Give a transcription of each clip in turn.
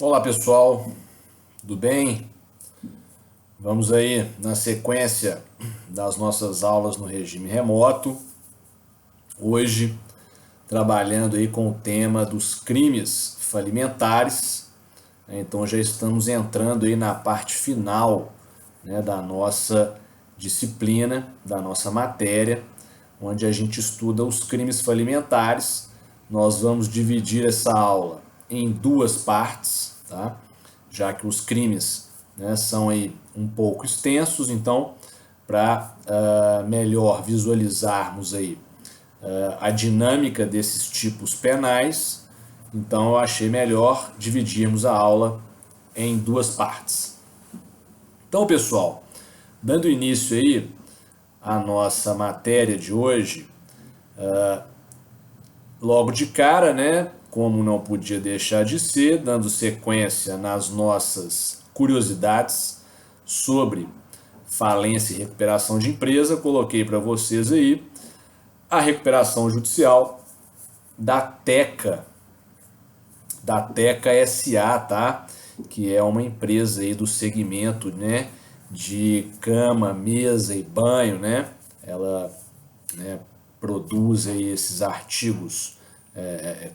Olá pessoal, tudo bem? Vamos aí na sequência das nossas aulas no regime remoto. Hoje trabalhando aí com o tema dos crimes falimentares. Então já estamos entrando aí na parte final, né, da nossa disciplina, da nossa matéria, onde a gente estuda os crimes falimentares. Nós vamos dividir essa aula em duas partes, tá? Já que os crimes, né, são aí um pouco extensos, então para melhor visualizarmos aí a dinâmica desses tipos penais, então eu achei melhor dividirmos a aula em duas partes. Então, pessoal, dando início aí à nossa matéria de hoje, logo de cara, né, como não podia deixar de ser, dando sequência nas nossas curiosidades sobre falência e recuperação de empresa, coloquei para vocês aí a recuperação judicial da Teca SA, tá? Que é uma empresa aí do segmento, né, de cama, mesa e banho, né? Ela, né, produz aí esses artigos,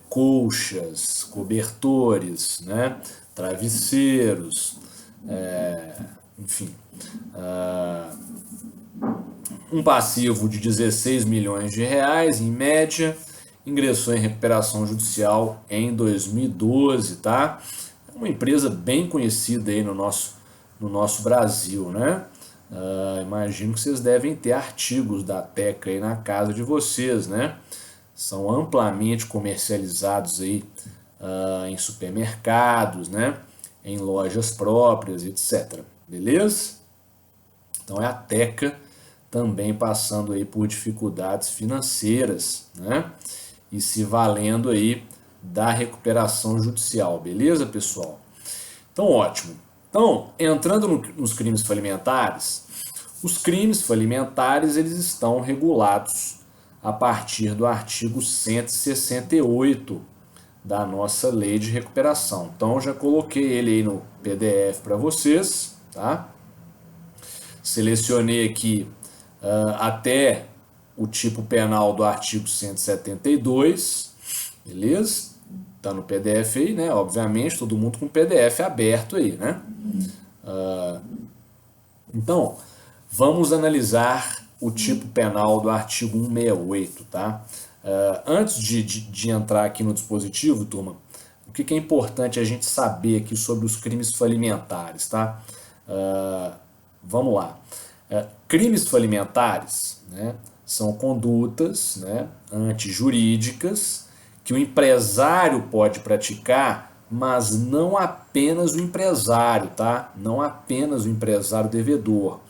colchas, cobertores, né, travesseiros, enfim, um passivo de 16 milhões de reais em média, ingressou em recuperação judicial em 2012, tá? É uma empresa bem conhecida aí no nosso Brasil, né? Imagino que vocês devem ter artigos da Teca aí na casa de vocês, né? São amplamente comercializados aí em supermercados, né? Em lojas próprias, etc. Beleza? Então é a Teca também passando aí por dificuldades financeiras, né? E se valendo aí da recuperação judicial, beleza, pessoal? Então, ótimo. Então, entrando nos crimes falimentares, os crimes falimentares eles estão regulados a partir do artigo 168 da nossa lei de recuperação. Então, já coloquei ele aí no PDF para vocês, tá? Selecionei aqui até o tipo penal do artigo 172, beleza? Tá no PDF aí, né? Obviamente, todo mundo com o PDF aberto aí, né? Então, vamos analisar o tipo penal do artigo 168, tá? Antes de entrar aqui no dispositivo, turma, o que é importante a gente saber aqui sobre os crimes falimentares, tá? Vamos lá. Crimes falimentares, né, são condutas, né, antijurídicas que o empresário pode praticar, mas não apenas o empresário, tá? Não apenas o empresário devedor.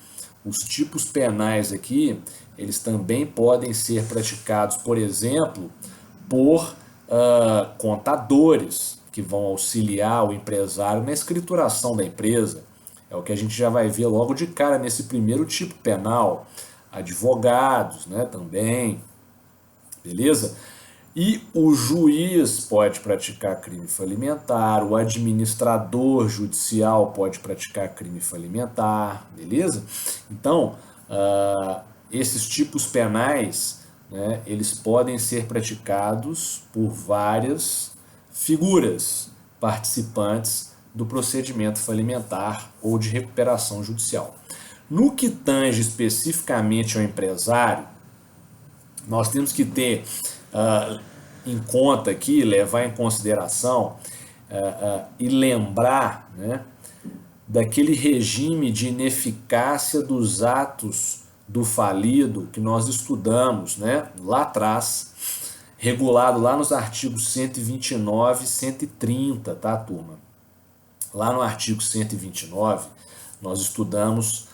Os tipos penais aqui, eles também podem ser praticados, por exemplo, por contadores que vão auxiliar o empresário na escrituração da empresa. É o que a gente já vai ver logo de cara nesse primeiro tipo penal. Advogados, né, também, beleza? E o juiz pode praticar crime falimentar, o administrador judicial pode praticar crime falimentar, beleza? Então, esses tipos penais, né, eles podem ser praticados por várias figuras participantes do procedimento falimentar ou de recuperação judicial. No que tange especificamente ao empresário, nós temos que ter em conta aqui, levar em consideração e lembrar, né, daquele regime de ineficácia dos atos do falido que nós estudamos, né, lá atrás, regulado lá nos artigos 129 e 130, tá, turma? Lá no artigo 129, nós estudamos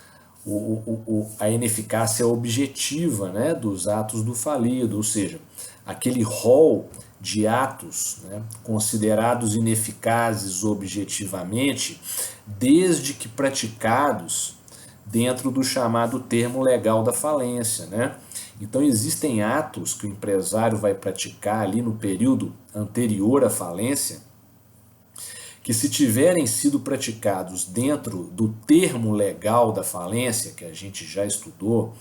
a ineficácia objetiva, né, dos atos do falido, ou seja, aquele rol de atos, né, considerados ineficazes objetivamente, desde que praticados dentro do chamado termo legal da falência, né? Então existem atos que o empresário vai praticar ali no período anterior à falência que se tiverem sido praticados dentro do termo legal da falência, que a gente já estudou,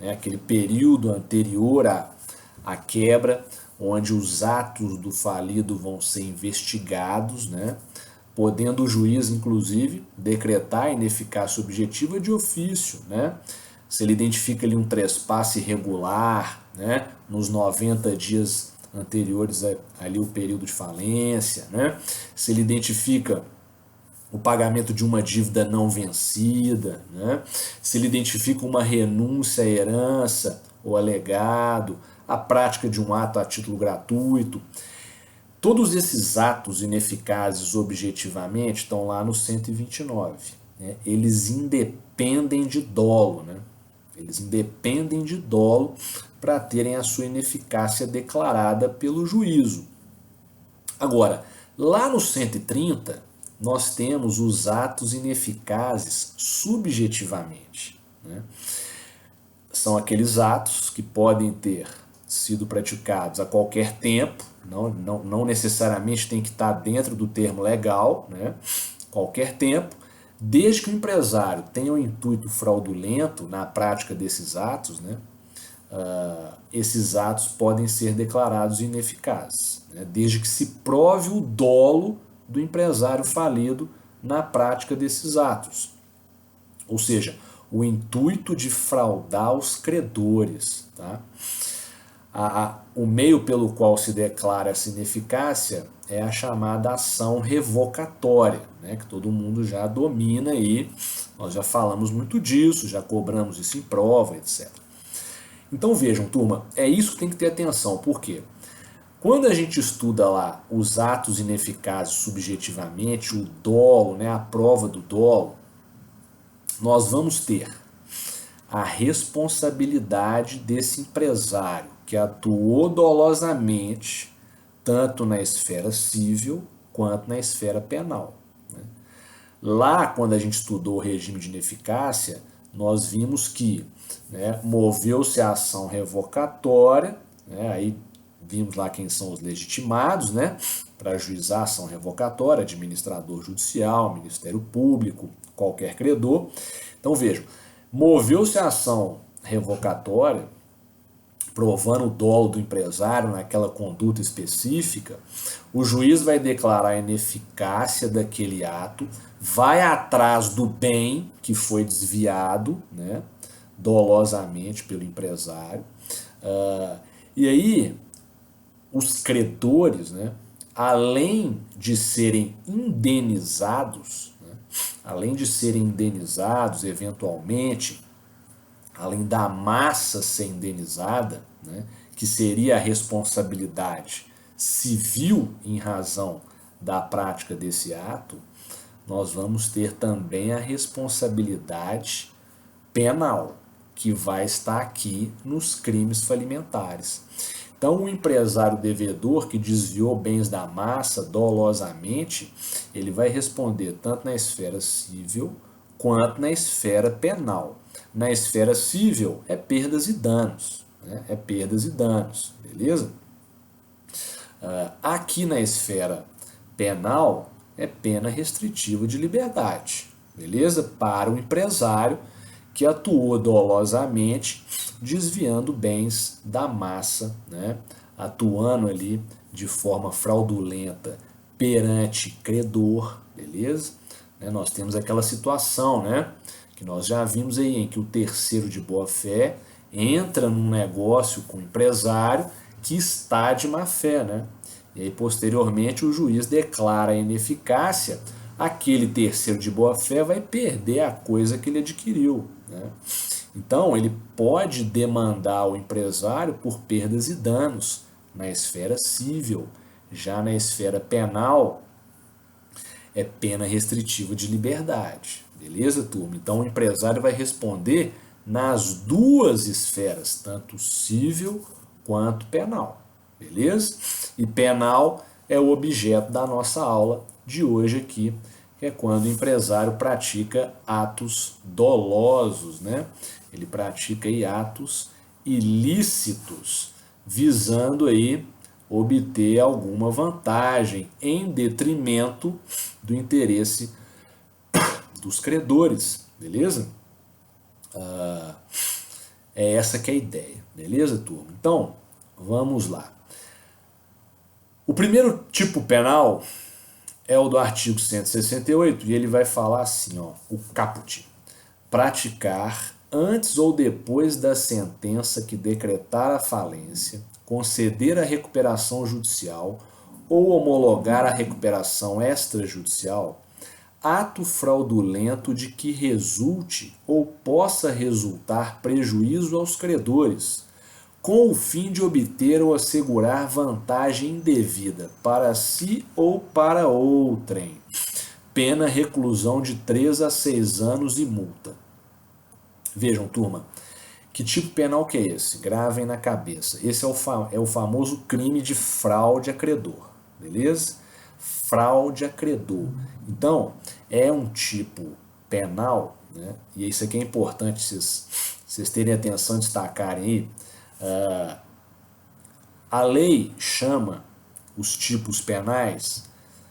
né, aquele período anterior à quebra, onde os atos do falido vão ser investigados, né, podendo o juiz, inclusive, decretar a ineficácia objetiva de ofício, né, se ele identifica ali um trespasse irregular, né, nos 90 dias anteriores ali o período de falência, né, se ele identifica o pagamento de uma dívida não vencida, né, se ele identifica uma renúncia à herança ou alegado, a prática de um ato a título gratuito. Todos esses atos ineficazes objetivamente estão lá no 129. Né? Eles independem de dolo, né? Eles independem de dolo para terem a sua ineficácia declarada pelo juízo. Agora, lá no 130, nós temos os atos ineficazes subjetivamente. Né? São aqueles atos que podem ter sido praticados a qualquer tempo, não necessariamente tem que estar dentro do termo legal, né? Qualquer tempo, desde que o empresário tenha um intuito fraudulento na prática desses atos, né? Esses atos podem ser declarados ineficazes, né? Desde que se prove o dolo do empresário falido na prática desses atos. Ou seja, o intuito de fraudar os credores. Tá? O meio pelo qual se declara essa ineficácia é a chamada ação revocatória, né, que todo mundo já domina aí, nós já falamos muito disso, já cobramos isso em prova, etc. Então vejam, turma, é isso que tem que ter atenção, por quê? Quando a gente estuda lá os atos ineficazes subjetivamente, o dolo, né, a prova do dolo, nós vamos ter a responsabilidade desse empresário que atuou dolosamente tanto na esfera civil quanto na esfera penal. Né? Lá, quando a gente estudou o regime de ineficácia, nós vimos que, né, moveu-se a ação revocatória, né, aí vimos lá quem são os legitimados, né, para ajuizar a ação revocatória, administrador judicial, Ministério Público, qualquer credor. Então vejam, moveu-se a ação revocatória, provando o dolo do empresário naquela conduta específica, o juiz vai declarar a ineficácia daquele ato, vai atrás do bem que foi desviado, né, dolosamente pelo empresário, e aí os credores, né, além de serem indenizados, né, além de serem indenizados eventualmente, além da massa ser indenizada, né, que seria a responsabilidade civil em razão da prática desse ato, nós vamos ter também a responsabilidade penal, que vai estar aqui nos crimes falimentares. Então, o empresário devedor que desviou bens da massa dolosamente, ele vai responder tanto na esfera civil quanto na esfera penal. Na esfera civil é perdas e danos, né? É perdas e danos, beleza? Aqui na esfera penal é pena restritiva de liberdade, beleza? Para o empresário que atuou dolosamente, desviando bens da massa, né? Atuando ali de forma fraudulenta perante credor, beleza? Nós temos aquela situação, né, que nós já vimos aí, em que o terceiro de boa-fé entra num negócio com o empresário que está de má-fé, né? E aí, posteriormente, o juiz declara a ineficácia, aquele terceiro de boa-fé vai perder a coisa que ele adquiriu, né? Então, ele pode demandar o empresário por perdas e danos na esfera civil. Já na esfera penal, é pena restritiva de liberdade. Beleza, turma? Então, o empresário vai responder nas duas esferas, tanto civil quanto penal. Beleza? E penal é o objeto da nossa aula de hoje aqui, que é quando o empresário pratica atos dolosos, né? Ele pratica aí atos ilícitos, visando aí obter alguma vantagem em detrimento do interesse dos credores, beleza? É essa que é a ideia, beleza, turma? Então, vamos lá. O primeiro tipo penal é o do artigo 168 e ele vai falar assim, ó, o caput. Praticar antes ou depois da sentença que decretar a falência, conceder a recuperação judicial ou homologar a recuperação extrajudicial, ato fraudulento de que resulte ou possa resultar prejuízo aos credores, com o fim de obter ou assegurar vantagem indevida para si ou para outrem. Pena reclusão de 3 a 6 anos e multa. Vejam, turma, que tipo penal que é esse? Gravem na cabeça. Esse é o famoso crime de fraude a credor, beleza? Fraude a credor. Então, é um tipo penal, né? E isso aqui é importante vocês terem atenção, destacarem aí. A lei chama os tipos penais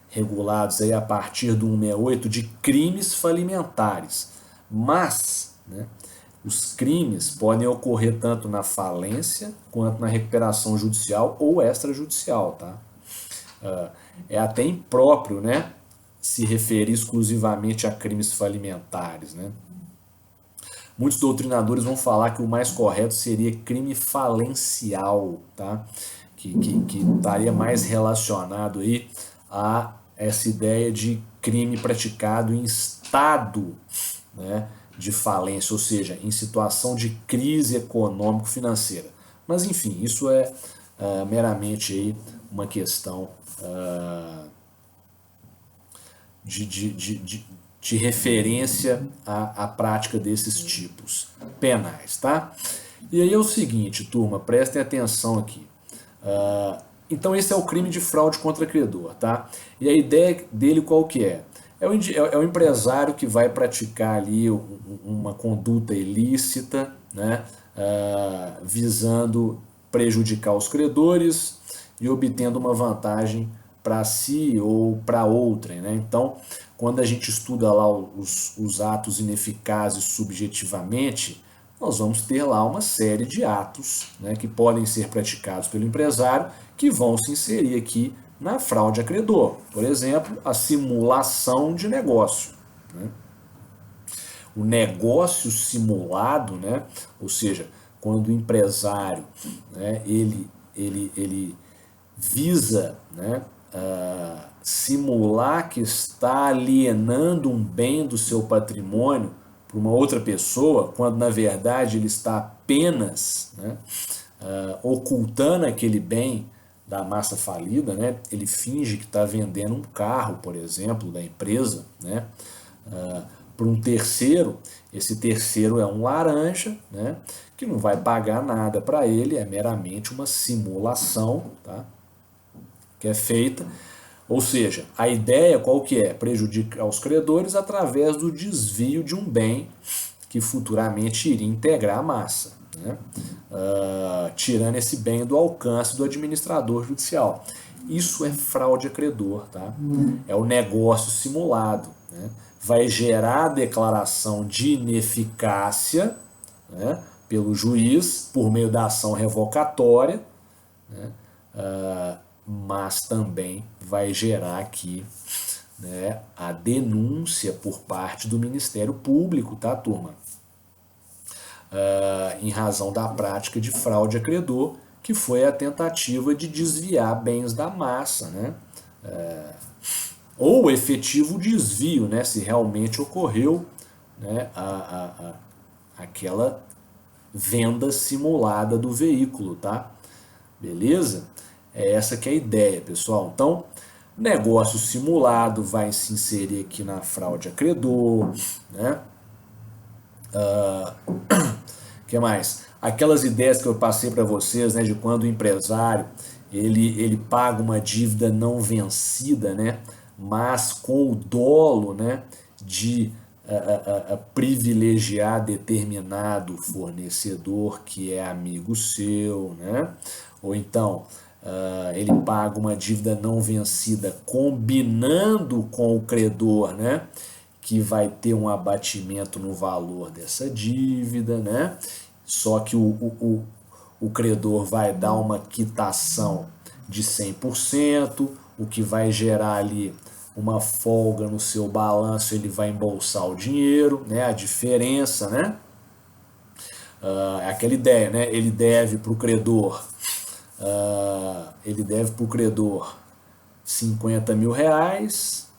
regulados aí a partir do 168 de crimes falimentares, mas, né, os crimes podem ocorrer tanto na falência quanto na recuperação judicial ou extrajudicial, tá? É até impróprio, né, se referir exclusivamente a crimes falimentares, né? Muitos doutrinadores vão falar que o mais correto seria crime falencial, tá? Que estaria mais relacionado aí a essa ideia de crime praticado em estado, né, de falência, ou seja, em situação de crise econômico-financeira. Mas enfim, isso é meramente aí uma questão de, de, de, de, de referência à prática desses tipos penais, tá? E aí é o seguinte, turma, prestem atenção aqui. Então esse é o crime de fraude contra credor, tá? E a ideia dele qual que é? É o empresário que vai praticar ali uma conduta ilícita, né? Visando prejudicar os credores e obtendo uma vantagem para si ou para outrem, né? Então, quando a gente estuda lá os atos ineficazes subjetivamente, nós vamos ter lá uma série de atos, né, que podem ser praticados pelo empresário que vão se inserir aqui na fraude a credor. Por exemplo, a simulação de negócio. Né? O negócio simulado, né, ou seja, quando o empresário, né, ele visa, né, simular que está alienando um bem do seu patrimônio para uma outra pessoa, quando na verdade ele está apenas, né, ocultando aquele bem da massa falida, né? Ele finge que está vendendo um carro, por exemplo, da empresa, né? Para um terceiro, esse terceiro é um laranja, né? Que não vai pagar nada para ele, é meramente uma simulação, tá? Que é feita. Ou seja, a ideia qual que é? Prejudicar os credores através do desvio de um bem que futuramente iria integrar a massa, né? Tirando esse bem do alcance do administrador judicial. Isso é fraude a credor, tá? É o negócio simulado, né? Vai gerar a declaração de ineficácia, né, pelo juiz por meio da ação revocatória, né? Mas também vai gerar aqui, né, a denúncia por parte do Ministério Público, tá, turma? Em razão da prática de fraude a credor, que foi a tentativa de desviar bens da massa, né? Ou efetivo desvio, né, se realmente ocorreu, né, aquela venda simulada do veículo, tá? Beleza? É essa que é a ideia, pessoal. Então, negócio simulado vai se inserir aqui na fraude a credor, né? Que mais? Aquelas ideias que eu passei para vocês, né, de quando o empresário ele paga uma dívida não vencida, né, mas com o dolo, né, de privilegiar determinado fornecedor que é amigo seu, né, ou então ele paga uma dívida não vencida combinando com o credor, né? Que vai ter um abatimento no valor dessa dívida, né? Só que o credor vai dar uma quitação de 100%, o que vai gerar ali uma folga no seu balanço, ele vai embolsar o dinheiro, né? A diferença, né? É aquela ideia, né? Ele deve para o credor 50 mil reais,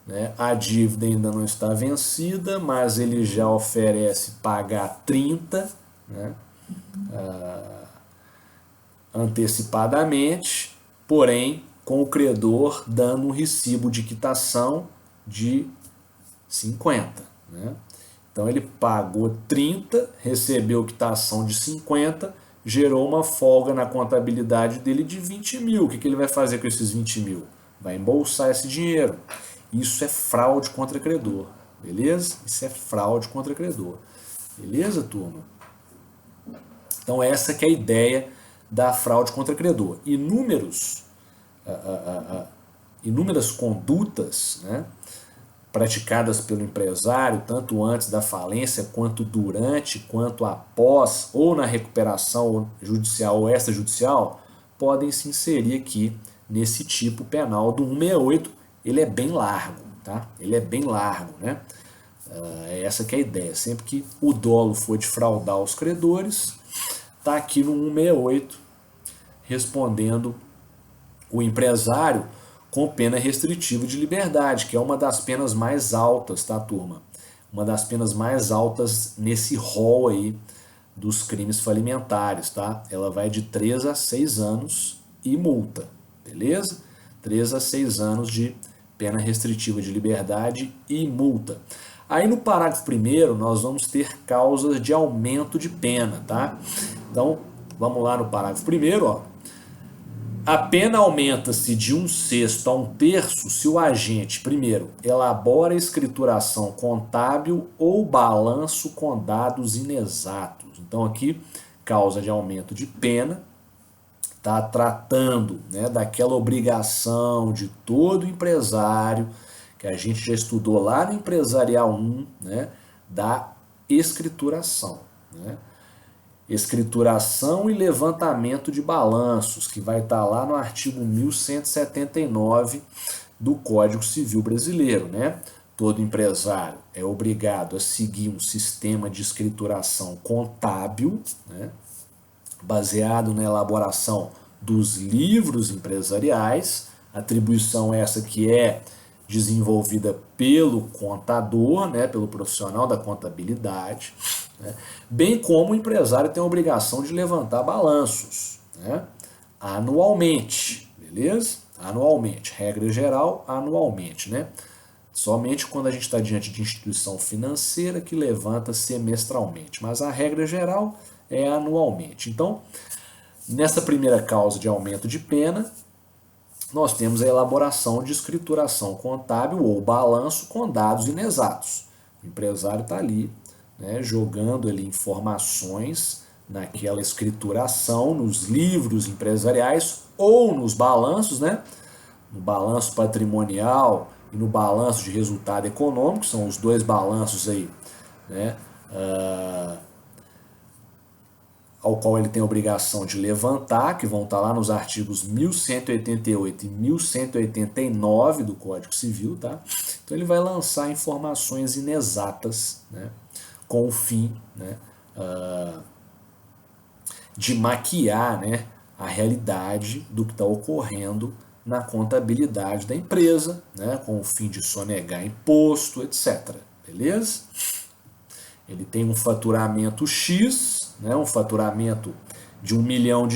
né? A dívida ainda não está vencida, mas ele já oferece pagar 30, né? Antecipadamente, porém com o credor dando um recibo de quitação de 50, né? Então ele pagou 30, recebeu quitação de 50, gerou uma folga na contabilidade dele de 20 mil. O que ele vai fazer com esses 20 mil? Vai embolsar esse dinheiro. Isso é fraude contra credor, beleza? Isso é fraude contra credor, beleza, turma? Então essa que é a ideia da fraude contra credor. Inúmeras condutas, né, praticadas pelo empresário, tanto antes da falência, quanto durante, quanto após, ou na recuperação judicial ou extrajudicial, podem se inserir aqui nesse tipo penal do 168. Ele é bem largo, tá? Ele é bem largo, né? É essa que é a ideia. Sempre que o dolo for defraudar os credores, tá aqui no 168, respondendo o empresário com pena restritiva de liberdade, que é uma das penas mais altas, tá, turma? Uma das penas mais altas nesse rol aí dos crimes falimentares, tá? Ela vai de 3 a 6 anos e multa, beleza? 3 a 6 anos de pena restritiva de liberdade e multa. Aí no parágrafo 1º nós vamos ter causas de aumento de pena, tá? Então, vamos lá no parágrafo 1º, ó. A pena aumenta-se de 1/6 a 1/3 se o agente, primeiro, elabora escrituração contábil ou balanço com dados inexatos. Então aqui, causa de aumento de pena, está tratando, né, daquela obrigação de todo empresário, que a gente já estudou lá no Empresarial 1, né, da escrituração, né? Escrituração e levantamento de balanços, que vai estar lá no artigo 1179 do Código Civil Brasileiro, né? Todo empresário é obrigado a seguir um sistema de escrituração contábil, né, baseado na elaboração dos livros empresariais, atribuição essa que é desenvolvida pelo contador, né, pelo profissional da contabilidade, né, bem como o empresário tem a obrigação de levantar balanços, né, anualmente, beleza? Anualmente, regra geral, anualmente, né? Somente quando a gente está diante de instituição financeira que levanta semestralmente, mas a regra geral é anualmente. Então, nessa primeira causa de aumento de pena, nós temos a elaboração de escrituração contábil ou balanço com dados inexatos. O empresário está ali, né, jogando ali informações naquela escrituração, nos livros empresariais ou nos balanços, né, no balanço patrimonial e no balanço de resultado econômico, são os dois balanços aí, né, ao qual ele tem a obrigação de levantar, que vão estar lá nos artigos 1188 e 1189 do Código Civil, tá? Então ele vai lançar informações inexatas, né, com o fim, né, de maquiar, né, a realidade do que está ocorrendo na contabilidade da empresa, né, com o fim de sonegar imposto, etc. Beleza? Ele tem um faturamento X, né, um faturamento de R$1 milhão,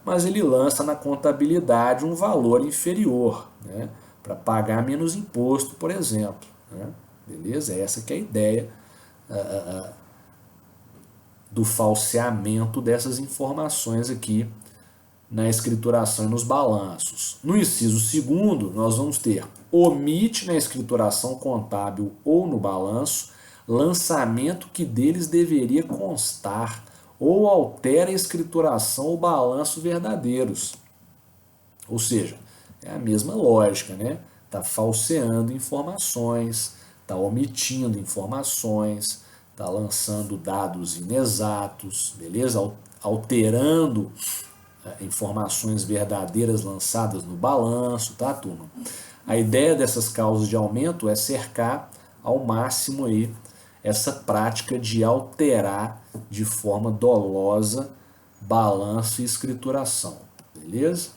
mas ele lança na contabilidade um valor inferior, né, para pagar menos imposto, por exemplo, né? Beleza? Essa que é a ideia do falseamento dessas informações aqui na escrituração e nos balanços. No inciso 2º, nós vamos ter omite na escrituração contábil ou no balanço lançamento que deles deveria constar ou altera a escrituração ou balanço verdadeiros. Ou seja, é a mesma lógica, né? Está falseando informações, está omitindo informações, está lançando dados inexatos, beleza? Alterando informações verdadeiras lançadas no balanço, tá, turma? A ideia dessas causas de aumento é cercar ao máximo aí essa prática de alterar de forma dolosa balanço e escrituração, beleza?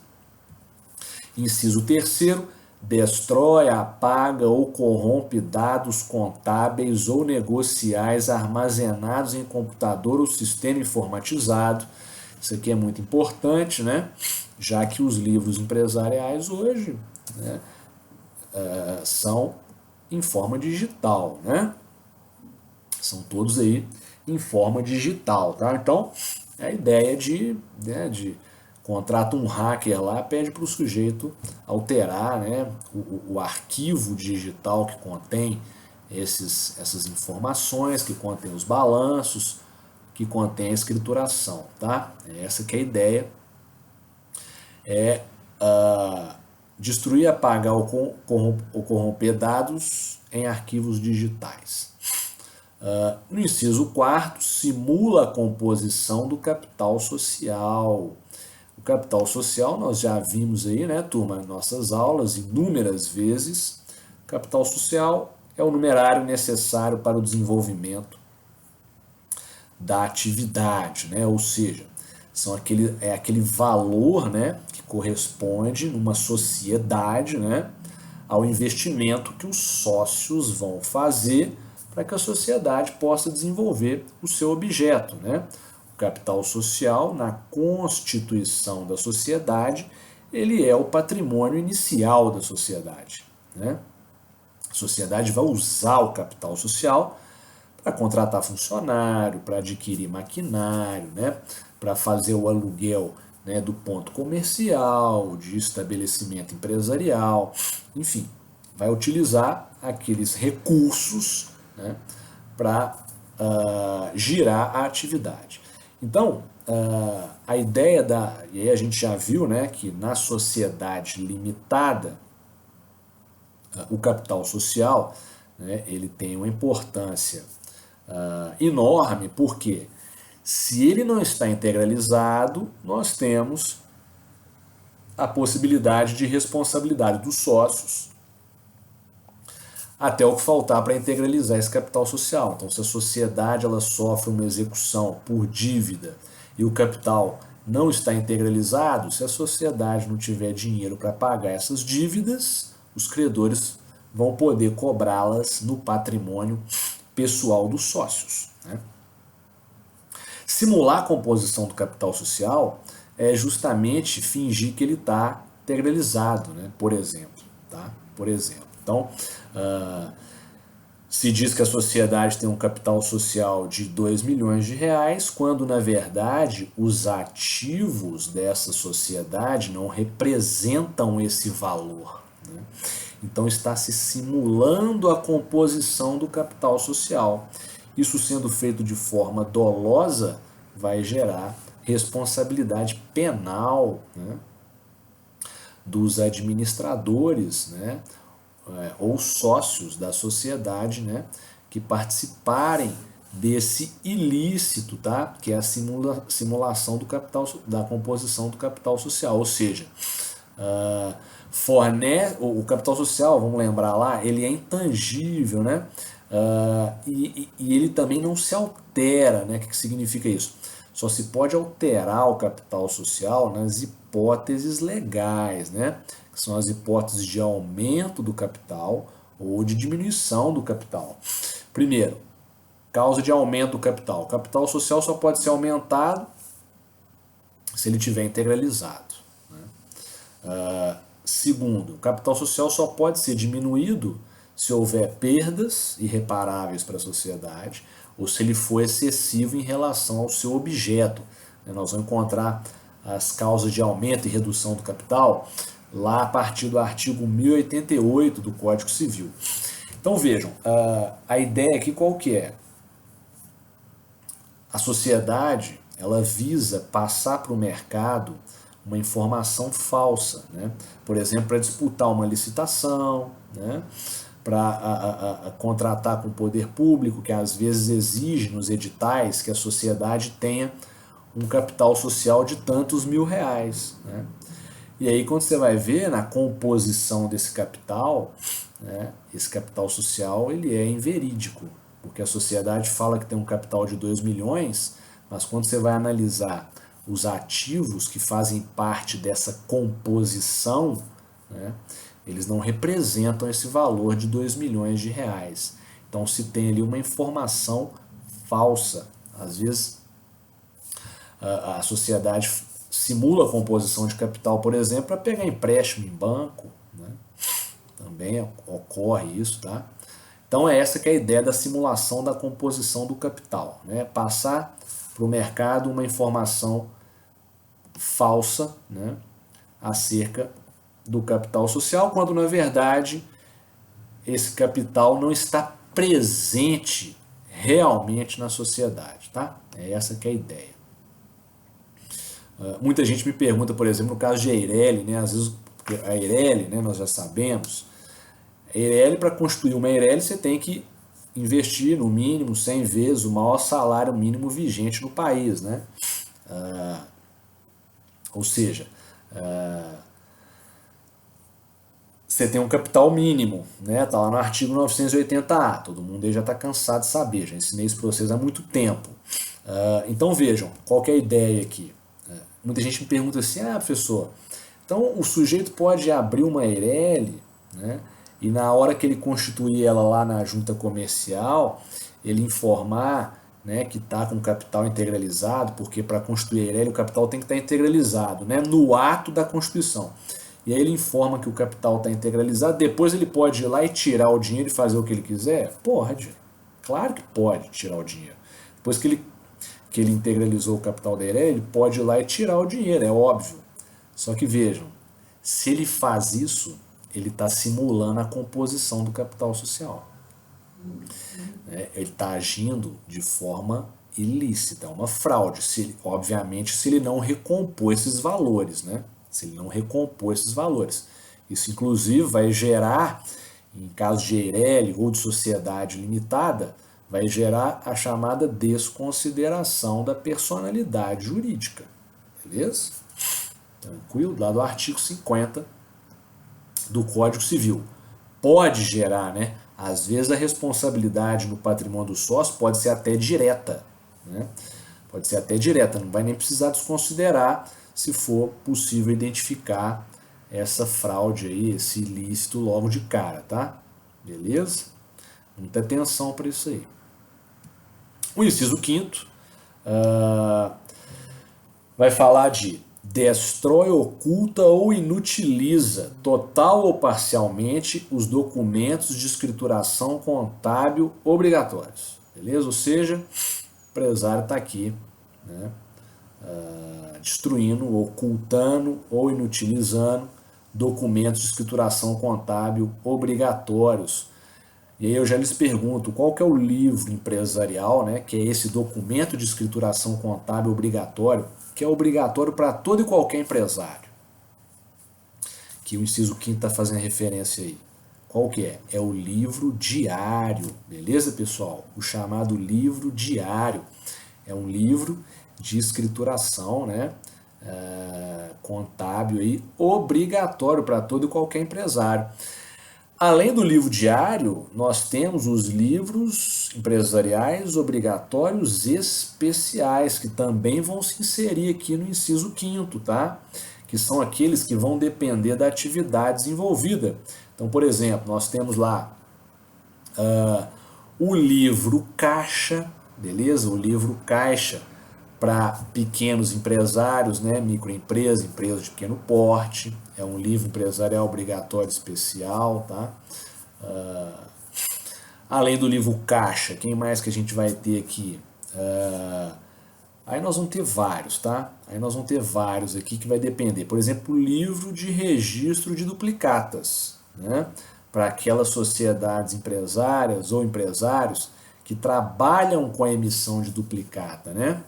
Inciso terceiro, destrói, apaga ou corrompe dados contábeis ou negociais armazenados em computador ou sistema informatizado. Isso aqui é muito importante, né? Já que os livros empresariais hoje, né, são em forma digital, né? São todos aí em forma digital, tá? Então, a ideia de contrata um hacker lá, pede para o sujeito alterar, né, o arquivo digital que contém essas informações, que contém os balanços, que contém a escrituração, tá? Essa que é a ideia, destruir, apagar ou corromper dados em arquivos digitais. No inciso 4º, simula a composição do capital social. O capital social nós já vimos aí, né, turma, em nossas aulas inúmeras vezes. O capital social é o numerário necessário para o desenvolvimento da atividade, né? Ou seja, é aquele valor, né, que corresponde numa sociedade, né, ao investimento que os sócios vão fazer para que a sociedade possa desenvolver o seu objeto, né? O capital social, na constituição da sociedade, ele é o patrimônio inicial da sociedade, né? A sociedade vai usar o capital social para contratar funcionário, para adquirir maquinário, né? Para fazer o aluguel, né, do ponto comercial, de estabelecimento empresarial, enfim, vai utilizar aqueles recursos, né, para girar a atividade. Então, a ideia e aí a gente já viu, né, que na sociedade limitada, o capital social, né, ele tem uma importância enorme, porque se ele não está integralizado, nós temos a possibilidade de responsabilidade dos sócios até o que faltar para integralizar esse capital social. Então, se a sociedade ela sofre uma execução por dívida e o capital não está integralizado, se a sociedade não tiver dinheiro para pagar essas dívidas, os credores vão poder cobrá-las no patrimônio pessoal dos sócios, né? Simular a composição do capital social é justamente fingir que ele está integralizado, né? Por exemplo, tá? Por exemplo. Então, se diz que a sociedade tem um capital social de 2 milhões de reais, quando na verdade os ativos dessa sociedade não representam esse valor, né? Então está se simulando a composição do capital social. Isso sendo feito de forma dolosa vai gerar responsabilidade penal, né, dos administradores, né, ou sócios da sociedade, né, que participarem desse ilícito, tá? Que é a simulação do capital, da composição do capital social. Ou seja, o capital social, vamos lembrar lá, ele é intangível, né? E ele também não se altera, né? O que significa isso? Só se pode alterar o capital social nas hipóteses legais, né? Que são as hipóteses de aumento do capital ou de diminuição do capital. Primeiro, causa de aumento do capital. O capital social só pode ser aumentado se ele estiver integralizado, né? Segundo, o capital social só pode ser diminuído se houver perdas irreparáveis para a sociedade ou se ele for excessivo em relação ao seu objeto. Nós vamos encontrar as causas de aumento e redução do capital lá a partir do artigo 1088 do Código Civil. Então vejam, a ideia aqui qual que é? A sociedade ela visa passar para o mercado uma informação falsa, né? Por exemplo, para disputar uma licitação, né? Para contratar com o poder público, que às vezes exige nos editais que a sociedade tenha um capital social de tantos R$ 1.000, né? E aí quando você vai ver na composição desse capital, né, esse capital social ele é inverídico, porque a sociedade fala que tem um capital de 2 milhões, mas quando você vai analisar os ativos que fazem parte dessa composição, né, eles não representam esse valor de 2 milhões de reais. Então se tem ali uma informação falsa. Às vezes a sociedade simula a composição de capital, por exemplo, para pegar empréstimo em banco, né? Também ocorre isso, tá? Então é essa que é a ideia da simulação da composição do capital, né? Passar para o mercado uma informação falsa, né, acerca do capital social, quando na verdade esse capital não está presente realmente na sociedade, tá? É essa que é a ideia. Muita gente me pergunta, por exemplo, no caso de Eireli, né, às vezes a Eireli, né, nós já sabemos, a Eireli, para constituir uma Eireli, você tem que investir no mínimo 100 vezes o maior salário mínimo vigente no país, né? Ou seja, você tem um capital mínimo, né? Tá lá no artigo 980A, todo mundo aí já está cansado de saber, já ensinei isso para vocês há muito tempo. Então vejam, qual que é a ideia aqui? Muita gente me pergunta assim, professor, então o sujeito pode abrir uma Eireli, né, e na hora que ele constituir ela lá na junta comercial, ele informar, né, que está com capital integralizado, porque para constituir a Eireli o capital tem que estar integralizado, né, no ato da constituição. E aí ele informa que o capital está integralizado, depois ele pode ir lá e tirar o dinheiro e fazer o que ele quiser? Pode, claro que pode tirar o dinheiro. Depois que ele integralizou o capital da Eireli, ele pode ir lá e tirar o dinheiro, é óbvio. Só que vejam, se ele faz isso, ele está simulando a composição do capital social. Ele está agindo de forma ilícita, é uma fraude. Obviamente, se ele não recompor esses valores, né? Se ele não recompor esses valores. Isso, inclusive, vai gerar, em caso de Eireli ou de sociedade limitada, vai gerar a chamada desconsideração da personalidade jurídica. Beleza? Tranquilo? Lá do artigo 50 do Código Civil. Pode gerar, né? Às vezes a responsabilidade no patrimônio do sócio pode ser até direta, né? Pode ser até direta, não vai nem precisar desconsiderar se for possível identificar essa fraude aí, esse ilícito logo de cara, tá? Beleza? Muita atenção para isso aí. O inciso 5º vai falar de destrói, oculta ou inutiliza, total ou parcialmente, os documentos de escrituração contábil obrigatórios. Beleza? Ou seja, o empresário está aqui, né, destruindo, ocultando ou inutilizando documentos de escrituração contábil obrigatórios. E aí eu já lhes pergunto, qual que é o livro empresarial, né, que é esse documento de escrituração contábil obrigatório, que é obrigatório para todo e qualquer empresário? Que o inciso 5º está fazendo referência aí. Qual que é? É o livro diário, beleza, pessoal? O chamado livro diário. É um livro de escrituração, né, contábil aí, obrigatório para todo e qualquer empresário. Além do livro diário, nós temos os livros empresariais obrigatórios especiais, que também vão se inserir aqui no inciso 5º, tá? Que são aqueles que vão depender da atividade desenvolvida. Então, por exemplo, nós temos lá o livro caixa, beleza? O livro caixa para pequenos empresários, né? Microempresa, empresa de pequeno porte. É um livro empresarial obrigatório especial, tá? Além do livro caixa, quem mais que a gente vai ter aqui? Aí nós vamos ter vários, tá? Aí nós vamos ter vários aqui que vai depender. Por exemplo, o livro de registro de duplicatas, né? Para aquelas sociedades empresárias ou empresários que trabalham com a emissão de duplicata, né?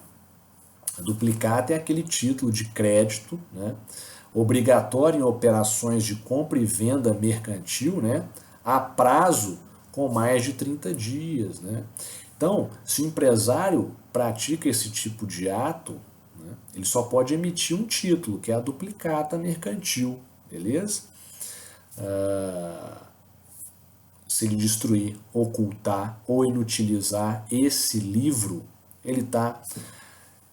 A duplicata é aquele título de crédito, né, obrigatório em operações de compra e venda mercantil, né, a prazo com mais de 30 dias. Né? Então, se o empresário pratica esse tipo de ato, né, ele só pode emitir um título, que é a duplicata mercantil, beleza? Se ele destruir, ocultar ou inutilizar esse livro, ele está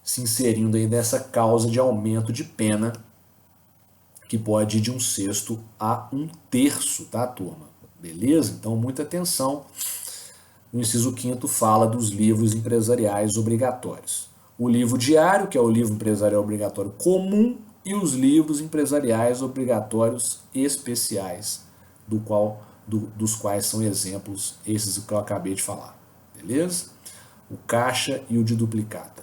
se inserindo aí nessa causa de aumento de pena, que pode ir de 1/6 a 1/3, tá, turma? Beleza? Então, muita atenção. O inciso 5º fala dos livros empresariais obrigatórios. O livro diário, que é o livro empresarial obrigatório comum, e os livros empresariais obrigatórios especiais, dos quais são exemplos esses que eu acabei de falar. Beleza? O caixa e o de duplicata.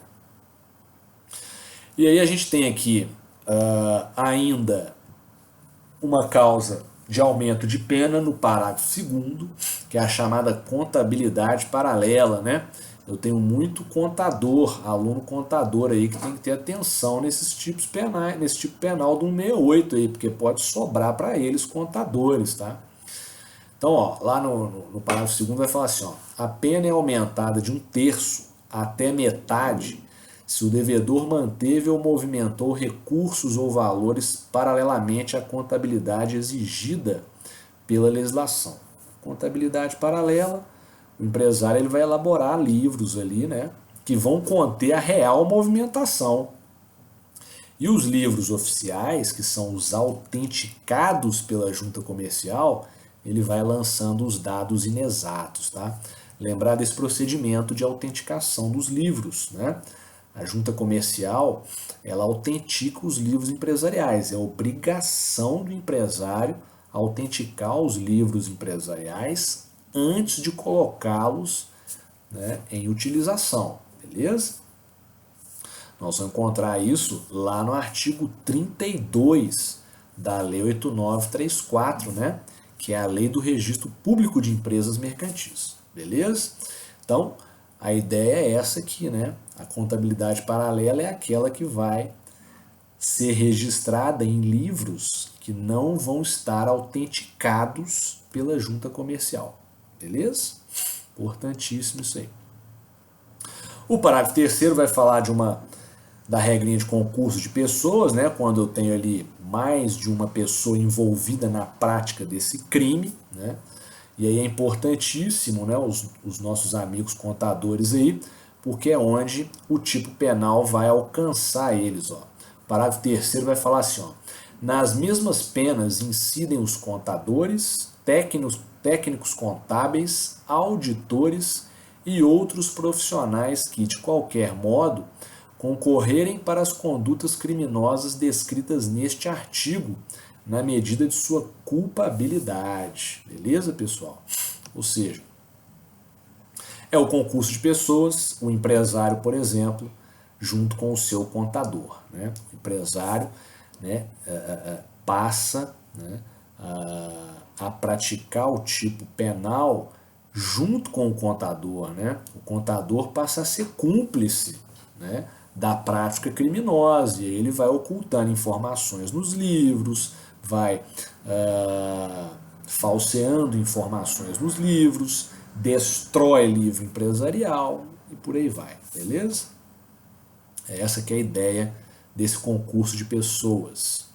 E aí a gente tem aqui ainda uma causa de aumento de pena no parágrafo 2º, que é a chamada contabilidade paralela, né? Eu tenho muito contador, aluno contador aí, que tem que ter atenção nesses tipos penais, nesse tipo penal do 168 aí, porque pode sobrar para eles contadores, tá? Então, ó, lá no parágrafo 2º vai falar assim, ó, a pena é aumentada de 1/3 até metade se o devedor manteve ou movimentou recursos ou valores paralelamente à contabilidade exigida pela legislação. Contabilidade paralela, o empresário ele vai elaborar livros ali, né, que vão conter a real movimentação. E os livros oficiais, que são os autenticados pela junta comercial, ele vai lançando os dados inexatos, tá? Lembrar desse procedimento de autenticação dos livros, né? A junta comercial, ela autentica os livros empresariais, é obrigação do empresário autenticar os livros empresariais antes de colocá-los, né, em utilização, beleza? Nós vamos encontrar isso lá no artigo 32 da Lei 8934, né, que é a Lei do Registro Público de Empresas Mercantis, beleza? Então, a ideia é essa aqui, né? A contabilidade paralela é aquela que vai ser registrada em livros que não vão estar autenticados pela junta comercial, beleza? Importantíssimo isso aí. O parágrafo 3º vai falar da regrinha de concurso de pessoas, né? Quando eu tenho ali mais de uma pessoa envolvida na prática desse crime, né? E aí é importantíssimo, né, os nossos amigos contadores aí, porque é onde o tipo penal vai alcançar eles. Ó. O parágrafo 3º vai falar assim, ó, nas mesmas penas incidem os contadores, técnicos contábeis, auditores e outros profissionais que, de qualquer modo, concorrerem para as condutas criminosas descritas neste artigo, na medida de sua culpabilidade. Beleza, pessoal? Ou seja, é o concurso de pessoas, o empresário, por exemplo, junto com o seu contador. Né? O empresário, né, passa, né, a praticar o tipo penal junto com o contador. Né? O contador passa a ser cúmplice, né, da prática criminosa, e ele vai ocultando informações nos livros, vai falseando informações nos livros, destrói livro empresarial e por aí vai, beleza? É essa que é a ideia desse concurso de pessoas.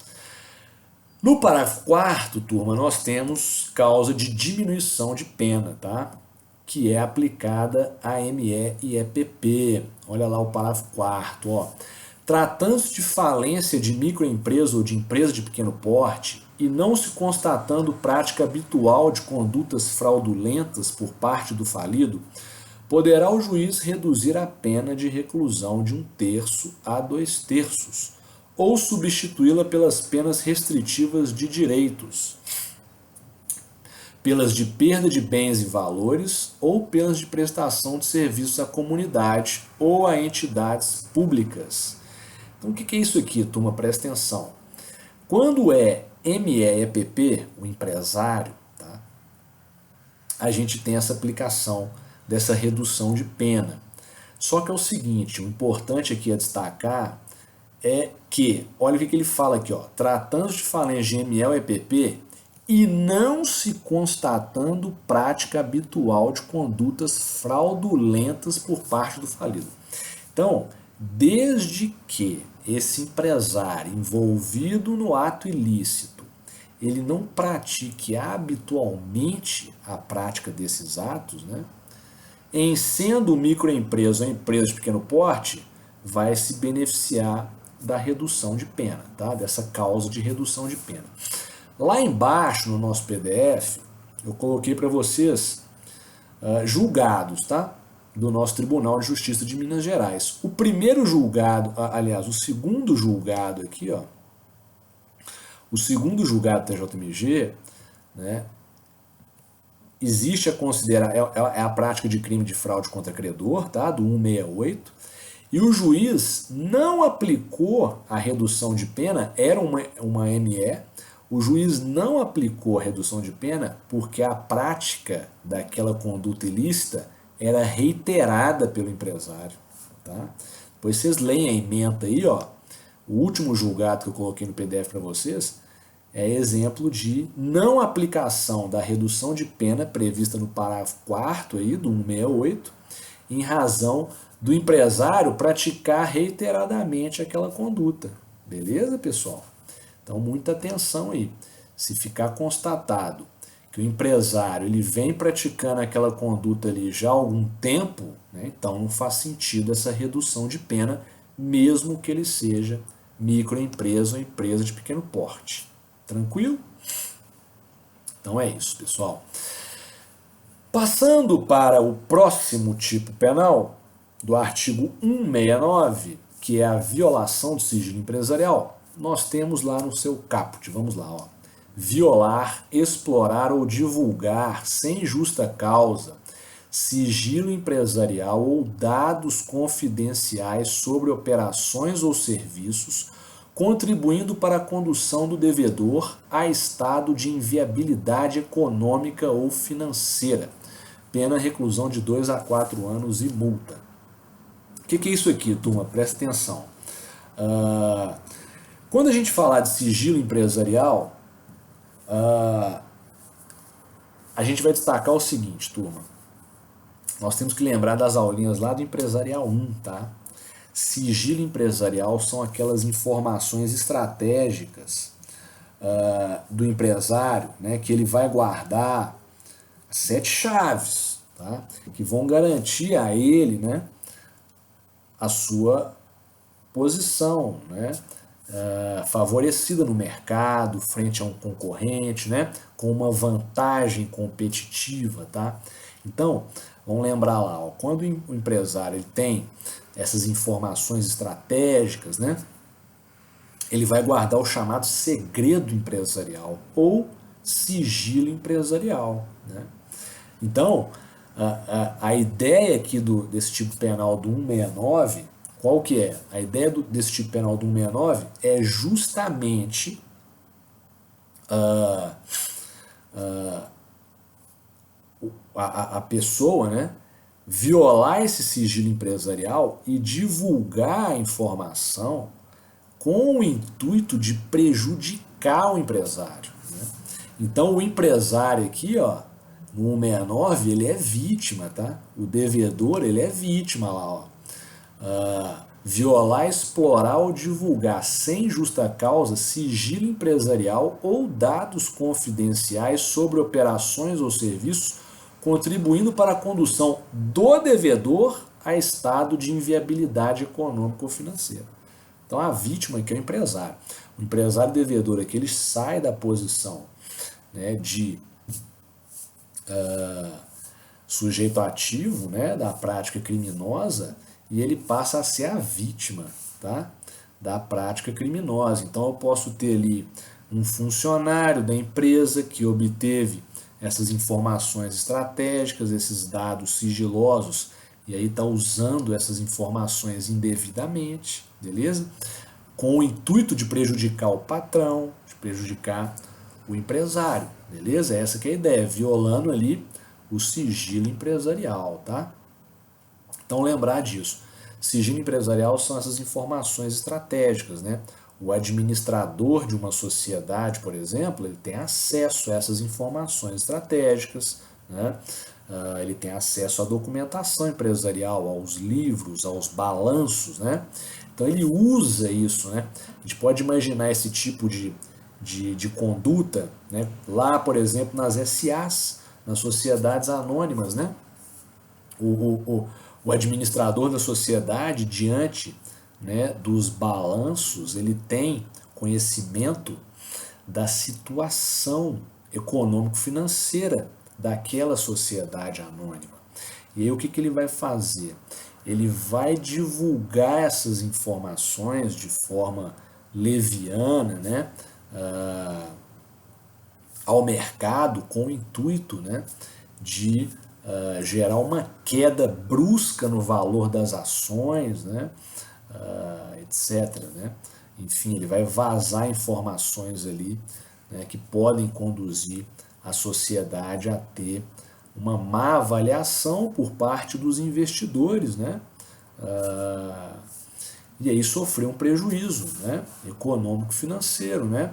No parágrafo 4º, turma, nós temos causa de diminuição de pena, tá? Que é aplicada a ME e EPP. Olha lá o parágrafo 4º, ó. Tratando-se de falência de microempresa ou de empresa de pequeno porte e não se constatando prática habitual de condutas fraudulentas por parte do falido, poderá o juiz reduzir a pena de reclusão de 1/3 a 2/3 ou substituí-la pelas penas restritivas de direitos, pelas de perda de bens e valores ou pelas de prestação de serviços à comunidade ou a entidades públicas. Então, o que é isso aqui, turma? Presta atenção. Quando é ME-EPP, o empresário, tá? A gente tem essa aplicação dessa redução de pena. Só que é o seguinte, o importante aqui a destacar é que, olha o que ele fala aqui, ó, tratando de falência de ML e EPP e não se constatando prática habitual de condutas fraudulentas por parte do falido. Então, desde que esse empresário envolvido no ato ilícito, ele não pratique habitualmente a prática desses atos, né? Em sendo microempresa ou empresa de pequeno porte, vai se beneficiar da redução de pena, tá? Dessa causa de redução de pena. Lá embaixo no nosso PDF, eu coloquei para vocês julgados, tá? Do nosso Tribunal de Justiça de Minas Gerais. O primeiro julgado, aliás, o segundo julgado aqui, ó, o segundo julgado TJMG, né, existe a considerar, é a prática de crime de fraude contra credor, tá, do 168, e o juiz não aplicou a redução de pena, era uma ME, o juiz não aplicou a redução de pena porque a prática daquela conduta ilícita era reiterada pelo empresário. Tá? Depois vocês leem a ementa aí, ó, o último julgado que eu coloquei no PDF para vocês é exemplo de não aplicação da redução de pena prevista no parágrafo 4º aí, do 168, em razão do empresário praticar reiteradamente aquela conduta. Beleza, pessoal? Então, muita atenção aí. Se ficar constatado que o empresário ele vem praticando aquela conduta ali já há algum tempo, né, então não faz sentido essa redução de pena, mesmo que ele seja microempresa ou empresa de pequeno porte. Tranquilo? Então é isso, pessoal. Passando para o próximo tipo penal, do artigo 169, que é a violação do sigilo empresarial, nós temos lá no seu caput, vamos lá, ó. Violar, explorar ou divulgar sem justa causa sigilo empresarial ou dados confidenciais sobre operações ou serviços, contribuindo para a condução do devedor a estado de inviabilidade econômica ou financeira. Pena reclusão de 2 a 4 anos e multa. O que é isso aqui, turma? Presta atenção. Quando a gente falar de sigilo empresarial, a gente vai destacar o seguinte, turma. Nós temos que lembrar das aulinhas lá do Empresarial 1, tá? Sigilo empresarial são aquelas informações estratégicas do empresário, né, que ele vai guardar 7 chaves, tá, que vão garantir a ele, né, a sua posição, né, favorecida no mercado, frente a um concorrente, né, com uma vantagem competitiva. Tá? Então, vamos lembrar lá, ó, quando o empresário ele tem essas informações estratégicas, né, ele vai guardar o chamado segredo empresarial ou sigilo empresarial. Né? Então, a ideia aqui desse tipo penal do 169, qual que é? A ideia desse tipo penal do 169 é justamente a pessoa, né, violar esse sigilo empresarial e divulgar a informação com o intuito de prejudicar o empresário. Né? Então, o empresário aqui, ó, no 169, ele é vítima, tá? O devedor, ele é vítima lá, ó. Violar, explorar ou divulgar sem justa causa sigilo empresarial ou dados confidenciais sobre operações ou serviços, contribuindo para a condução do devedor a estado de inviabilidade econômica ou financeira. Então a vítima aqui é o empresário. O empresário devedor aqui ele sai da posição, né, de sujeito ativo, né, da prática criminosa, e ele passa a ser a vítima, tá, da prática criminosa. Então eu posso ter ali um funcionário da empresa que obteve essas informações estratégicas, esses dados sigilosos, e aí está usando essas informações indevidamente, beleza? Com o intuito de prejudicar o patrão, de prejudicar o empresário, beleza? Essa que é a ideia, violando ali o sigilo empresarial, tá? Então lembrar disso. Sigilo empresarial são essas informações estratégicas, né? O administrador de uma sociedade, por exemplo, ele tem acesso a essas informações estratégicas, né? Ele tem acesso à documentação empresarial, aos livros, aos balanços, né? Então ele usa isso, né? A gente pode imaginar esse tipo de conduta, né? Lá, por exemplo, nas SAs, nas sociedades anônimas, né? O administrador da sociedade, diante, né, dos balanços, ele tem conhecimento da situação econômico-financeira daquela sociedade anônima. E aí o que ele vai fazer? Ele vai divulgar essas informações de forma leviana, né, ao mercado com o intuito, né, de gerar uma queda brusca no valor das ações, né, etc. Né? Enfim, ele vai vazar informações ali, né, que podem conduzir a sociedade a ter uma má avaliação por parte dos investidores, né? E aí sofrer um prejuízo, né, econômico-financeiro, né?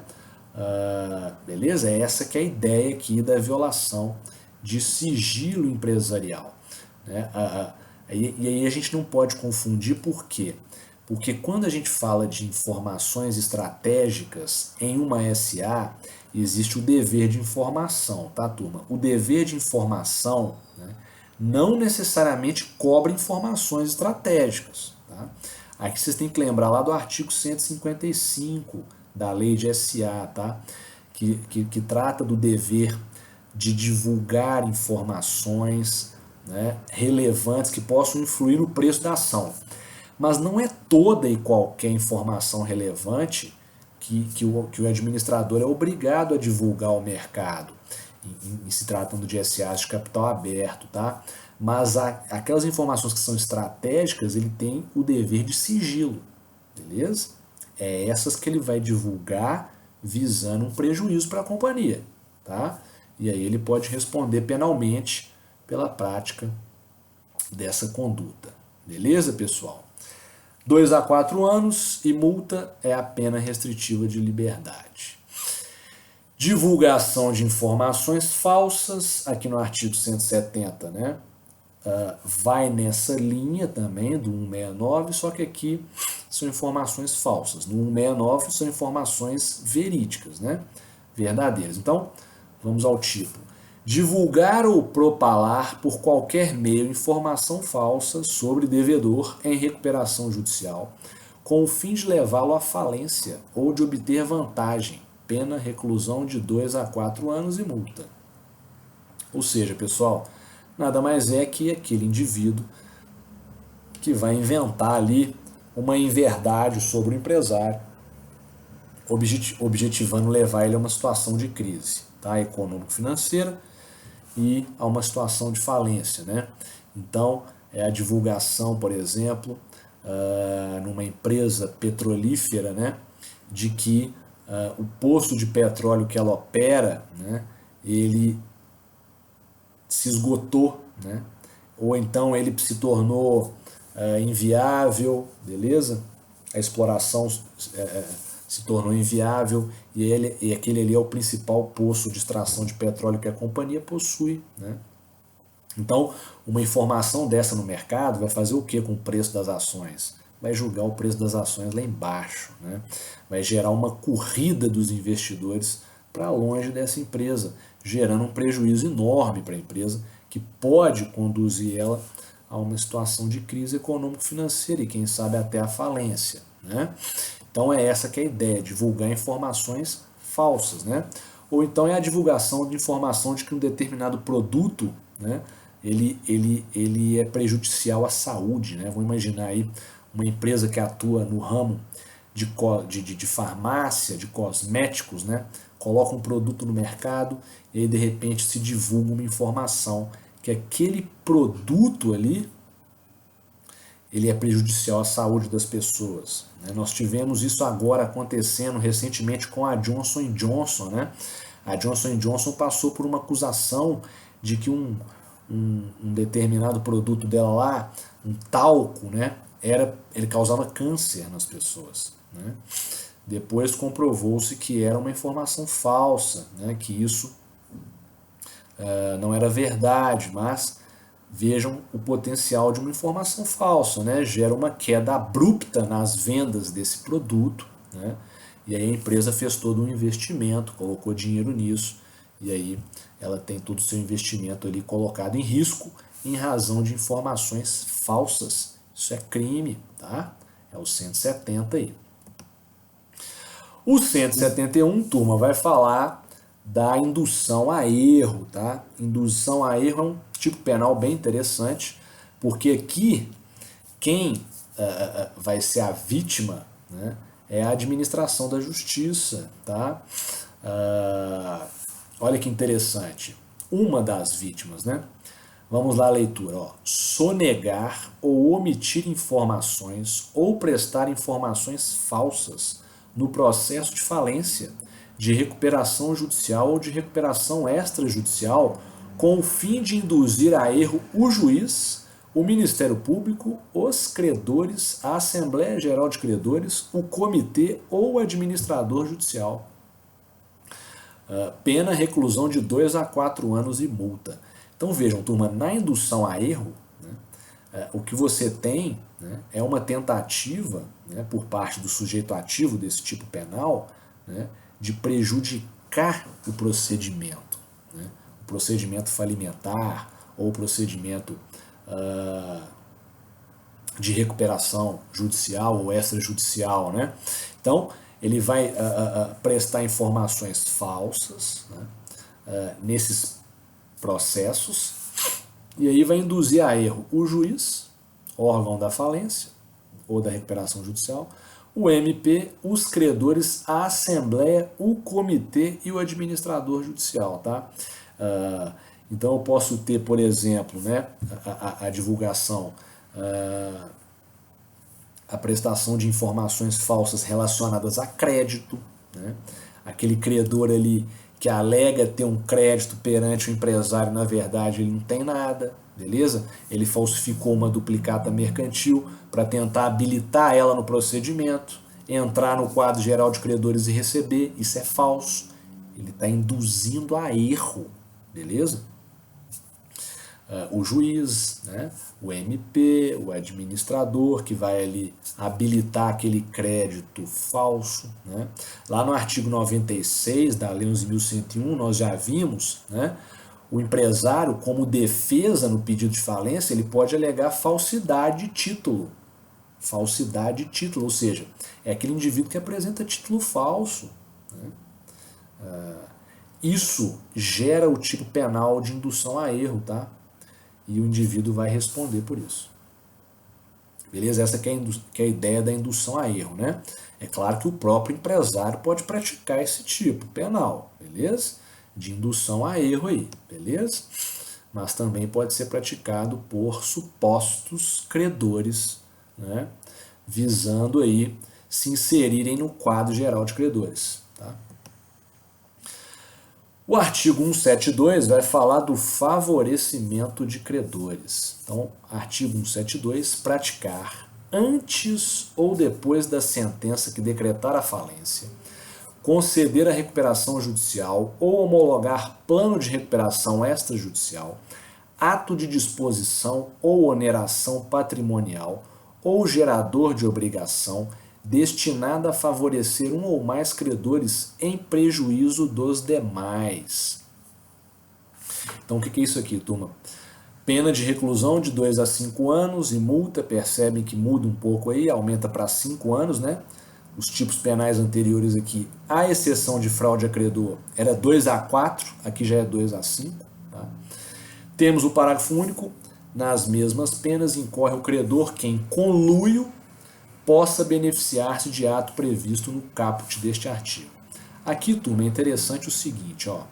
Beleza? Essa que é a ideia aqui da violação de sigilo empresarial, né? E aí a gente não pode confundir. Por quê? Porque quando a gente fala de informações estratégicas em uma SA, existe o dever de informação, tá, turma? O dever de informação, né, não necessariamente cobra informações estratégicas, tá? Aqui vocês têm que lembrar lá do artigo 155 da lei de SA, tá? Que trata do dever de divulgar informações, né, relevantes que possam influir no preço da ação. Mas não é toda e qualquer informação relevante que o administrador é obrigado a divulgar ao mercado, em se tratando de SAs de capital aberto, tá? Mas aquelas informações que são estratégicas, ele tem o dever de sigilo, beleza? É essas que ele vai divulgar visando um prejuízo para a companhia, tá? E aí ele pode responder penalmente pela prática dessa conduta. Beleza, pessoal? 2 a 4 anos e multa é a pena restritiva de liberdade. Divulgação de informações falsas, aqui no artigo 170, né? Vai nessa linha também do 169, só que aqui são informações falsas. No 169 são informações verídicas, né? Verdadeiras. Então, vamos ao tipo. Divulgar ou propalar por qualquer meio informação falsa sobre devedor em recuperação judicial, com o fim de levá-lo à falência ou de obter vantagem, pena reclusão de 2 a 4 anos e multa. Ou seja, pessoal, nada mais é que aquele indivíduo que vai inventar ali uma inverdade sobre o empresário, objetivando levar ele a uma situação de crise, tá? Econômico-financeira, e a uma situação de falência, né? Então, a divulgação, por exemplo, numa empresa petrolífera, né, de que o poço de petróleo que ela opera, né, ele se esgotou, né? Ou então ele se tornou inviável, beleza? A exploração se tornou inviável e aquele ali é o principal poço de extração de petróleo que a companhia possui, né? Então, uma informação dessa no mercado vai fazer o que com o preço das ações? Vai jogar o preço das ações lá embaixo, né? Vai gerar uma corrida dos investidores para longe dessa empresa, gerando um prejuízo enorme para a empresa, que pode conduzir ela a uma situação de crise econômico-financeira e quem sabe até a falência, né? Então é essa que é a ideia, divulgar informações falsas, né? Ou então é a divulgação de informação de que um determinado produto, né, ele é prejudicial à saúde, né? Vamos imaginar aí uma empresa que atua no ramo de farmácia, de cosméticos, né? Coloca um produto no mercado e aí de repente se divulga uma informação que aquele produto ali ele é prejudicial à saúde das pessoas. Nós tivemos isso agora acontecendo recentemente com a Johnson & Johnson, né? A Johnson & Johnson passou por uma acusação de que um um determinado produto dela lá, um talco, né? Ele causava câncer nas pessoas, né? Depois comprovou-se que era uma informação falsa, né? Que isso não era verdade, mas vejam o potencial de uma informação falsa, né? Gera uma queda abrupta nas vendas desse produto, né? E aí a empresa fez todo um investimento, colocou dinheiro nisso, e aí ela tem todo o seu investimento ali colocado em risco em razão de informações falsas. Isso é crime, tá? É o 170 aí. O 171, turma, vai falar da indução a erro, tá? Indução a erro é um tipo penal bem interessante, porque aqui quem vai ser a vítima, né, é a administração da justiça, tá? Olha que interessante. Uma das vítimas, né? Vamos lá a leitura. Ó. Sonegar ou omitir informações ou prestar informações falsas no processo de falência, de recuperação judicial ou de recuperação extrajudicial, com o fim de induzir a erro o juiz, o Ministério Público, os credores, a Assembleia Geral de Credores, o comitê ou o administrador judicial. Pena reclusão de 2 a 4 anos e multa. Então vejam, turma, na indução a erro, né, o que você tem, né, é uma tentativa, né, por parte do sujeito ativo desse tipo penal, né, de prejudicar o procedimento. Né, o procedimento falimentar ou o procedimento de recuperação judicial ou extrajudicial. Né? Então, ele vai prestar informações falsas, né, nesses processos, e aí vai induzir a erro o juiz, órgão da falência ou da recuperação judicial, o MP, os credores, a Assembleia, o comitê e o administrador judicial. Tá? Então eu posso ter, por exemplo, né, a divulgação, a prestação de informações falsas relacionadas a crédito, né? Aquele credor ali que alega ter um crédito perante o empresário, na verdade ele não tem nada, beleza? Ele falsificou uma duplicata mercantil para tentar habilitar ela no procedimento, entrar no quadro geral de credores e receber, isso é falso. Ele está induzindo a erro, beleza? O juiz, né, o MP, o administrador, que vai ali habilitar aquele crédito falso. Né? Lá no artigo 96 da Lei 11.101, nós já vimos, né, o empresário, como defesa no pedido de falência, ele pode alegar falsidade de título. Falsidade de título, ou seja, é aquele indivíduo que apresenta título falso. Né? Isso gera o tipo penal de indução a erro, tá? E o indivíduo vai responder por isso. Beleza? Essa que é a ideia da indução a erro, né? É claro que o próprio empresário pode praticar esse tipo penal, beleza? De indução a erro aí, beleza? Mas também pode ser praticado por supostos credores, né? Visando aí se inserirem no quadro geral de credores, tá? O artigo 172 vai falar do favorecimento de credores. Então, artigo 172, praticar, antes ou depois da sentença que decretar a falência, conceder a recuperação judicial ou homologar plano de recuperação extrajudicial, ato de disposição ou oneração patrimonial ou gerador de obrigação destinada a favorecer um ou mais credores em prejuízo dos demais. Então, o que é isso aqui, turma? Pena de reclusão de 2 a 5 anos e multa, percebem que muda um pouco aí, aumenta para 5 anos, né? Os tipos penais anteriores aqui, à exceção de fraude a credor, era 2 a 4, aqui já é 2 a 5. Tá? Temos o parágrafo único, nas mesmas penas incorre o credor que em conluio possa beneficiar-se de ato previsto no caput deste artigo. Aqui, turma, é interessante o seguinte, ó.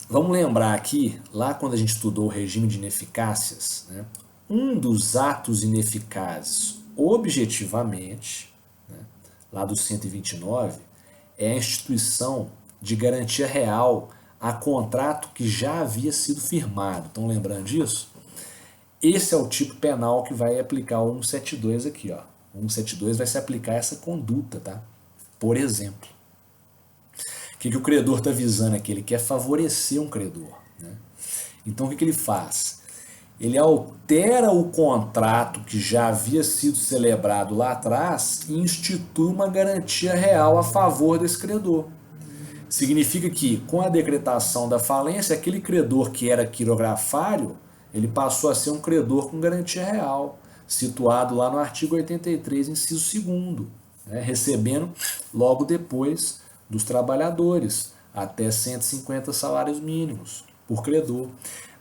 Vamos lembrar aqui, lá quando a gente estudou o regime de ineficácias, né, um dos atos ineficazes, objetivamente, né, lá do 129, é a instituição de garantia real a contrato que já havia sido firmado. Estão lembrando disso? Esse é o tipo penal que vai aplicar o 172 aqui, ó. O 172 vai se aplicar essa conduta, tá? Por exemplo, o que o credor está visando aqui? Ele quer favorecer um credor, né? Então, o que ele faz? Ele altera o contrato que já havia sido celebrado lá atrás e institui uma garantia real a favor desse credor. Significa que, com a decretação da falência, aquele credor que era quirografário, ele passou a ser um credor com garantia real, situado lá no artigo 83, inciso 2º, né, recebendo logo depois dos trabalhadores, até 150 salários mínimos por credor.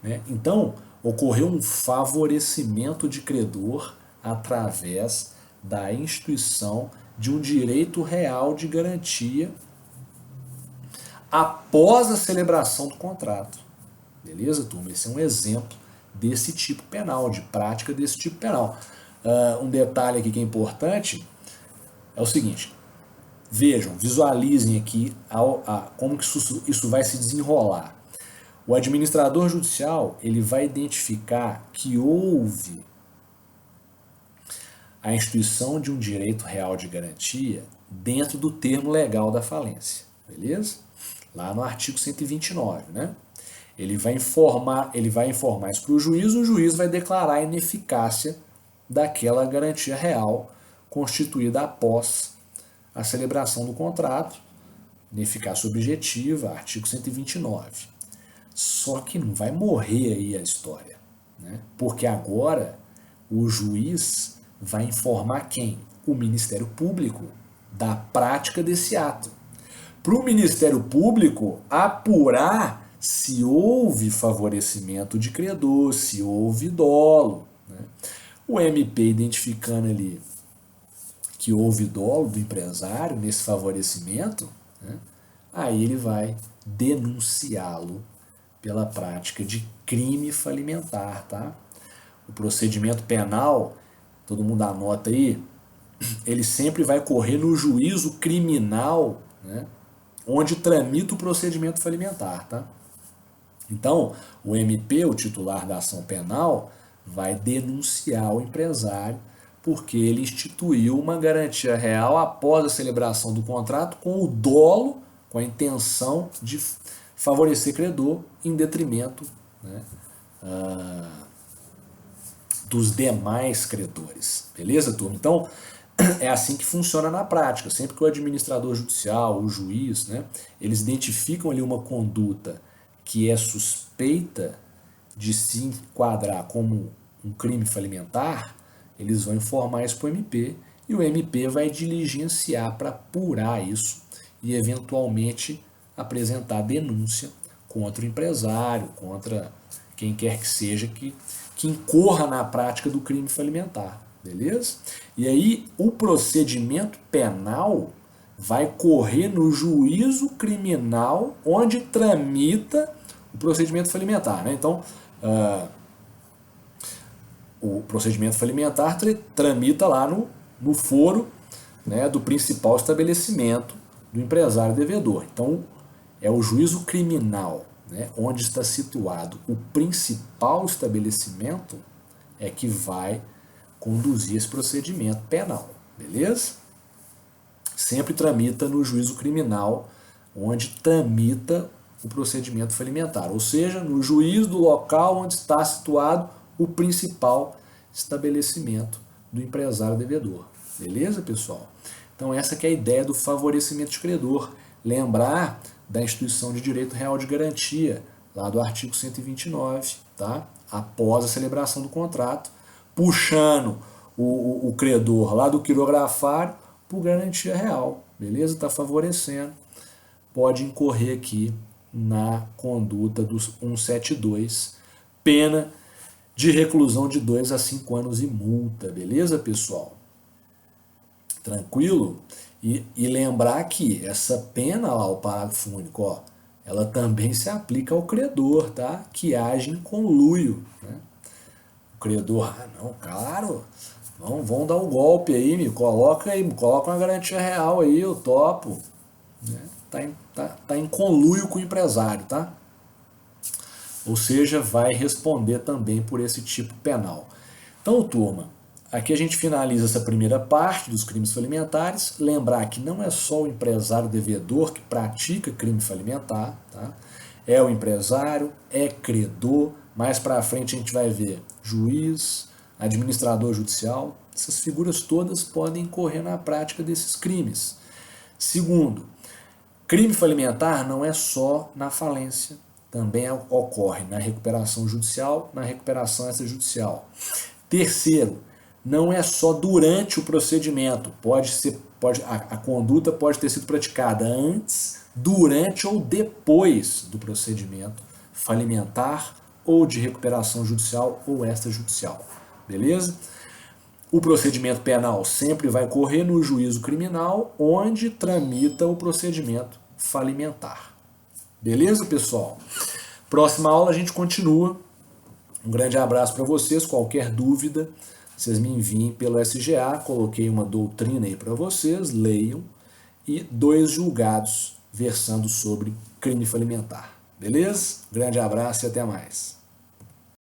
Né? Então, ocorreu um favorecimento de credor através da instituição de um direito real de garantia após a celebração do contrato. Beleza, turma? Esse é um exemplo desse tipo penal, de prática desse tipo penal. Um detalhe aqui que é importante é o seguinte: vejam, visualizem aqui como que isso vai se desenrolar. O administrador judicial ele vai identificar que houve a instituição de um direito real de garantia dentro do termo legal da falência, beleza? Lá no artigo 129, né? Ele vai informar isso para o juiz vai declarar a ineficácia daquela garantia real constituída após a celebração do contrato, ineficácia objetiva, artigo 129. Só que não vai morrer aí a história, né? Porque agora o juiz vai informar quem? O Ministério Público da prática desse ato. Para o Ministério Público apurar se houve favorecimento de credor, se houve dolo. Né? O MP identificando ali que houve dolo do empresário nesse favorecimento, né? Aí ele vai denunciá-lo pela prática de crime falimentar, tá? O procedimento penal, todo mundo anota aí, ele sempre vai correr no juízo criminal, né, onde tramita o procedimento falimentar, tá? Então, o MP, o titular da ação penal, vai denunciar o empresário porque ele instituiu uma garantia real após a celebração do contrato com o dolo, com a intenção de favorecer credor em detrimento, né, dos demais credores. Beleza, turma? Então, é assim que funciona na prática. Sempre que o administrador judicial, o juiz, né, eles identificam ali uma conduta que é suspeita de se enquadrar como um crime falimentar, eles vão informar isso para o MP e o MP vai diligenciar para apurar isso e eventualmente apresentar denúncia contra o empresário, contra quem quer que seja que incorra na prática do crime falimentar, beleza? E aí o procedimento penal vai correr no juízo criminal onde tramita o procedimento falimentar, né? Então, o procedimento falimentar tramita lá no foro, né, do principal estabelecimento do empresário devedor. Então, é o juízo criminal, né, onde está situado o principal estabelecimento, é que vai conduzir esse procedimento penal, beleza? Sempre tramita no juízo criminal, onde tramita o procedimento falimentar, ou seja, no juízo do local onde está situado o principal estabelecimento do empresário devedor. Beleza, pessoal? Então essa que é a ideia do favorecimento de credor. Lembrar da instituição de direito real de garantia, lá do artigo 129, tá? Após a celebração do contrato, puxando o credor lá do quirografário por garantia real. Beleza? Está favorecendo. Pode incorrer aqui na conduta dos 172, pena de reclusão de 2 a 5 anos e multa, beleza, pessoal? Tranquilo? E lembrar que essa pena lá, o parágrafo único, ó, ela também se aplica ao credor, tá? Que age em conluio, né? O credor, não, claro, vão dar um golpe aí, me coloca uma garantia real aí, eu topo, né? tá em conluio com o empresário, tá? Ou seja, vai responder também por esse tipo penal. Então, turma, aqui a gente finaliza essa primeira parte dos crimes falimentares. Lembrar que não é só o empresário devedor que pratica crime falimentar, tá? É o empresário, é credor, mais para frente a gente vai ver juiz, administrador judicial, essas figuras todas podem incorrer na prática desses crimes. Segundo, crime falimentar não é só na falência, também ocorre na recuperação judicial, na recuperação extrajudicial. Terceiro, não é só durante o procedimento, a conduta pode ter sido praticada antes, durante ou depois do procedimento falimentar ou de recuperação judicial ou extrajudicial. Beleza? O procedimento penal sempre vai correr no juízo criminal, onde tramita o procedimento falimentar. Beleza, pessoal? Próxima aula a gente continua. Um grande abraço para vocês. Qualquer dúvida, vocês me enviem pelo SGA. Coloquei uma doutrina aí para vocês, leiam. E 2 julgados versando sobre crime falimentar. Beleza? Grande abraço e até mais.